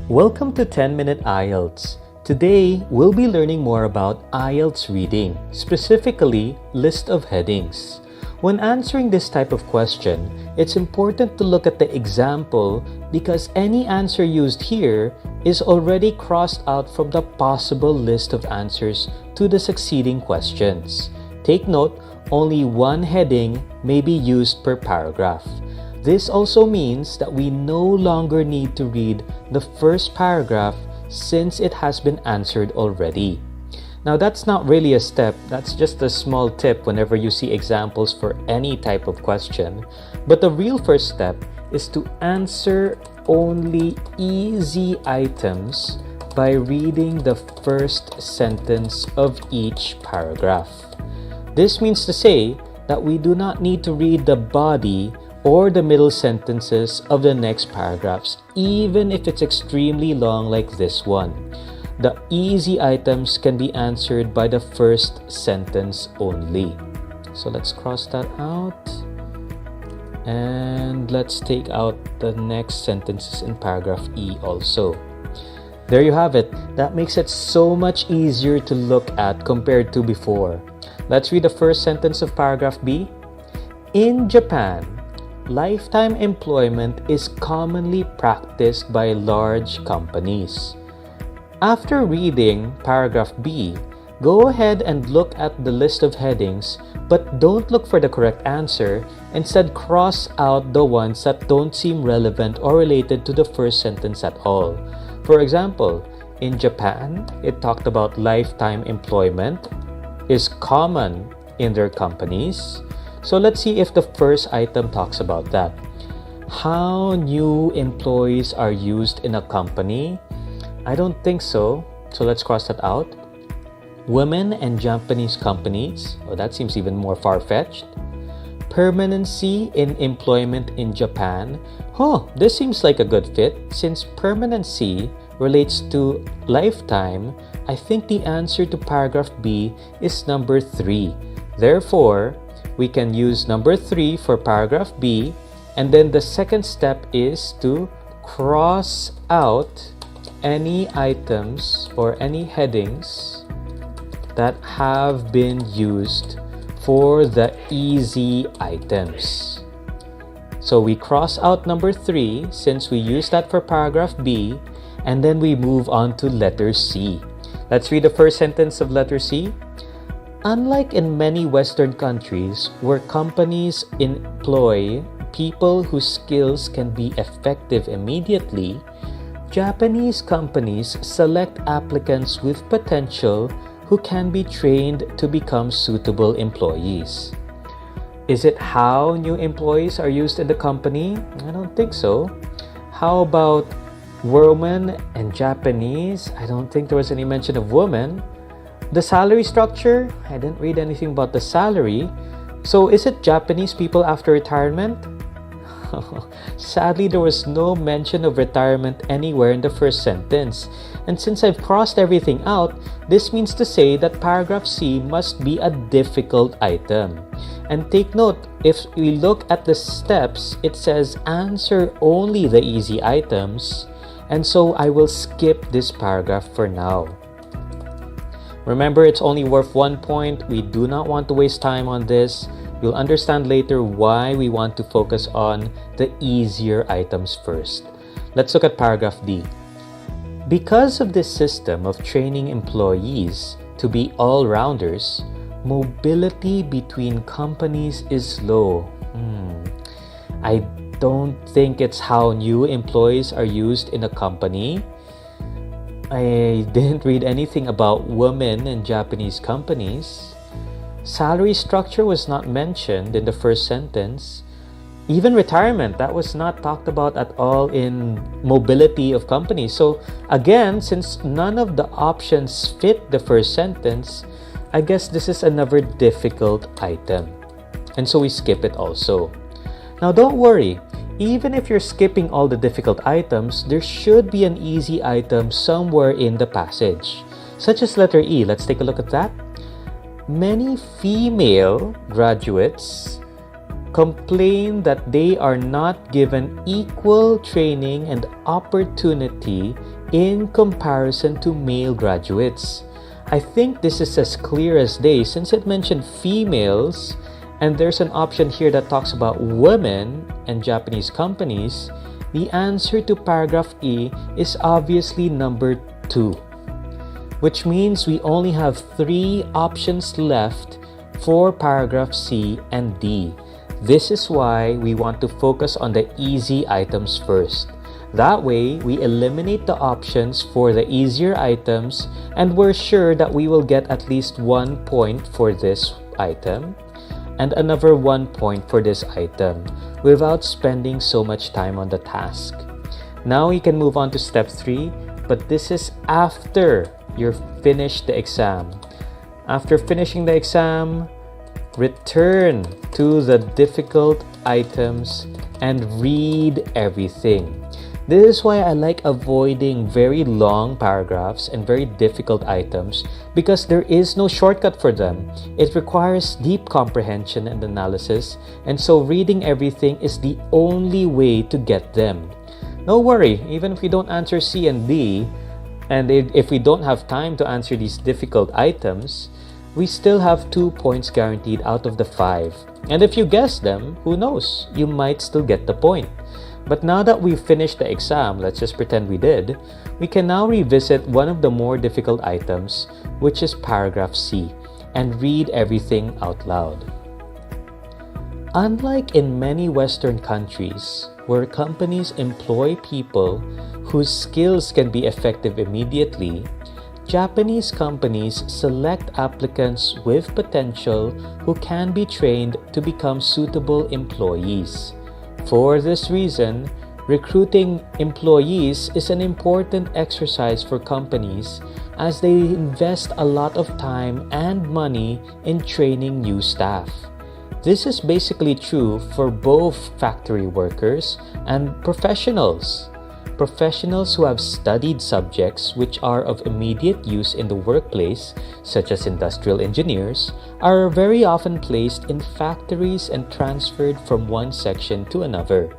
Welcome to 10-Minute IELTS. Today, we'll be learning more about IELTS reading, specifically list of headings. When answering this type of question, it's important to look at the example because any answer used here is already crossed out from the possible list of answers to the succeeding questions. Take note, only one heading may be used per paragraph. This also means that we no longer need to read the first paragraph since it has been answered already. Now that's not really a step, that's just a small tip whenever you see examples for any type of question. But the real first step is to answer only easy items by reading the first sentence of each paragraph. This means to say that we do not need to read the body or the middle sentences of the next paragraphs, even if it's extremely long like this one. The easy items can be answered by the first sentence only. So let's cross that out. And let's take out the next sentences in paragraph E also. There you have it. That makes it so much easier to look at compared to before. Let's read the first sentence of paragraph B. In Japan, lifetime employment is commonly practiced by large companies. After reading paragraph B, go ahead and look at the list of headings, but don't look for the correct answer. Instead, cross out the ones that don't seem relevant or related to the first sentence at all. For example, in Japan, it talked about lifetime employment is common in their companies. So let's see if the first item talks about that. How new employees are used in a company? I don't think so. So let's cross that out. Women and Japanese companies. Oh, that seems even more far-fetched. Permanency in employment in Japan. Oh, this seems like a good fit. Since permanency relates to lifetime, I think the answer to paragraph B is number 3. Therefore, we can use number 3 for paragraph B, and then the second step is to cross out any items or any headings that have been used for the easy items. So we cross out number 3 since we used that for paragraph B, and then we move on to letter C. Let's read the first sentence of letter C. Unlike in many Western countries where companies employ people whose skills can be effective immediately, Japanese companies select applicants with potential who can be trained to become suitable employees. Is it how new employees are used in the company? I don't think so. How about women and Japanese? I don't think there was any mention of women. The salary structure? I didn't read anything about the salary. So is it Japanese people after retirement? Sadly, there was no mention of retirement anywhere in the first sentence. And since I've crossed everything out, this means to say that paragraph C must be a difficult item. And take note, if we look at the steps, it says answer only the easy items. And so I will skip this paragraph for now. Remember, it's only worth 1 point. We do not want to waste time on this. You'll understand later why we want to focus on the easier items first. Let's look at paragraph D. Because of this system of training employees to be all-rounders, mobility between companies is low. I don't think it's how new employees are used in a company. I didn't read anything about women in Japanese companies. Salary structure was not mentioned in the first sentence. Even retirement, that was not talked about at all in mobility of companies. So again, since none of the options fit the first sentence, I guess this is another difficult item. And so we skip it also. Now don't worry. Even if you're skipping all the difficult items, there should be an easy item somewhere in the passage, such as letter E. Let's take a look at that. Many female graduates complain that they are not given equal training and opportunity in comparison to male graduates. I think this is as clear as day since it mentioned females, and there's an option here that talks about women and Japanese companies. The answer to paragraph E is obviously number 2, which means we only have 3 options left for paragraph C and D. This is why we want to focus on the easy items first. That way, we eliminate the options for the easier items and we're sure that we will get at least 1 point for this item and another 1 point for this item without spending so much time on the task. Now we can move on to step 3, but this is after you've finished the exam. After finishing the exam, return to the difficult items and read everything. This is why I like avoiding very long paragraphs and very difficult items because there is no shortcut for them. It requires deep comprehension and analysis, and so reading everything is the only way to get them. No worry, even if we don't answer C and D, and if we don't have time to answer these difficult items, we still have 2 points guaranteed out of the 5. And if you guess them, who knows? You might still get the point. But now that we've finished the exam, let's just pretend we did, we can now revisit one of the more difficult items, which is paragraph C, and read everything out loud. Unlike in many Western countries, where companies employ people whose skills can be effective immediately, Japanese companies select applicants with potential who can be trained to become suitable employees. For this reason, recruiting employees is an important exercise for companies as they invest a lot of time and money in training new staff. This is basically true for both factory workers and professionals. Professionals who have studied subjects which are of immediate use in the workplace, such as industrial engineers, are very often placed in factories and transferred from one section to another.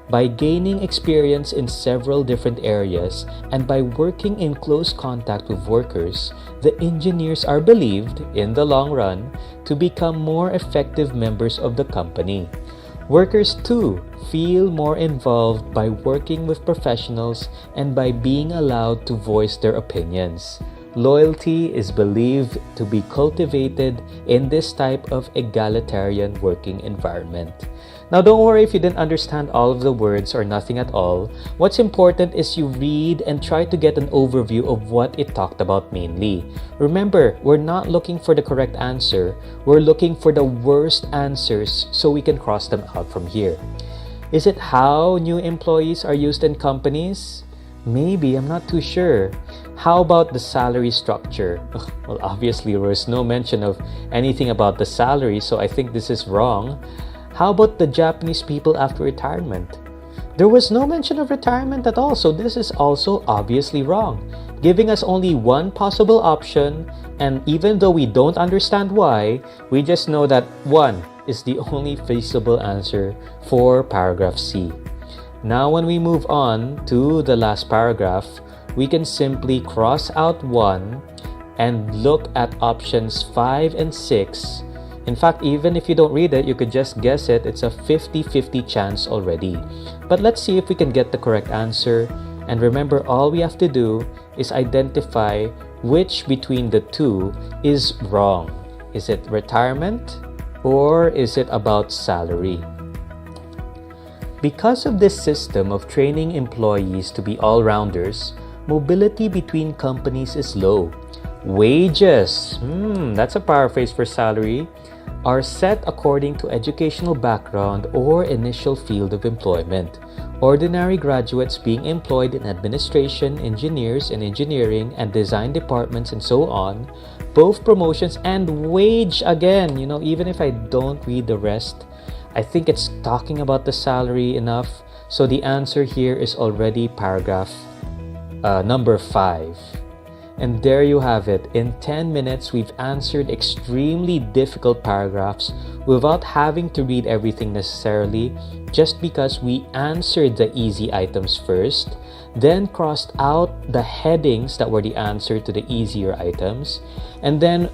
By gaining experience in several different areas and by working in close contact with workers, the engineers are believed, in the long run, to become more effective members of the company. Workers too feel more involved by working with professionals and by being allowed to voice their opinions. Loyalty is believed to be cultivated in this type of egalitarian working environment. Now, don't worry if you didn't understand all of the words or nothing at all. What's important is you read and try to get an overview of what it talked about mainly. Remember, we're not looking for the correct answer. We're looking for the worst answers so we can cross them out from here. Is it how new employees are used in companies? Maybe, I'm not too sure. How about the salary structure? Well, obviously, there was no mention of anything about the salary, so I think this is wrong. How about the Japanese people after retirement? There was no mention of retirement at all, so this is also obviously wrong, giving us only one possible option, and even though we don't understand why, we just know that 1 is the only feasible answer for paragraph C. Now when we move on to the last paragraph, we can simply cross out 1 and look at options 5 and 6. In fact, even if you don't read it, you could just guess it. It's a 50-50 chance already. But let's see if we can get the correct answer. And remember, all we have to do is identify which between the two is wrong. Is it retirement or is it about salary? Because of this system of training employees to be all-rounders, mobility between companies is low. Wages, that's a paraphrase for salary, are set according to educational background or initial field of employment. Ordinary graduates being employed in administration, engineers in engineering and design departments and so on, both promotions and wage again. Even if I don't read the rest, I think it's talking about the salary enough. So the answer here is already paragraph number 5. And there you have it. In 10 minutes, we've answered extremely difficult paragraphs without having to read everything necessarily, just because we answered the easy items first, then crossed out the headings that were the answer to the easier items, and then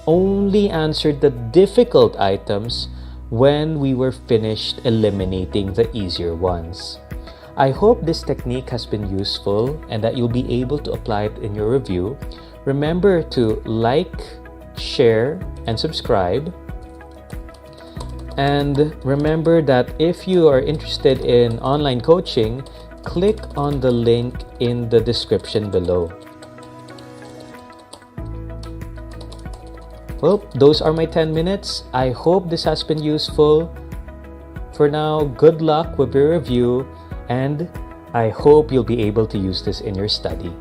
only answered the difficult items when we were finished eliminating the easier ones. I hope this technique has been useful and that you'll be able to apply it in your review. Remember to like, share, and subscribe. And remember that if you are interested in online coaching, click on the link in the description below. Well, those are my 10 minutes. I hope this has been useful. For now, good luck with your review, and I hope you'll be able to use this in your study.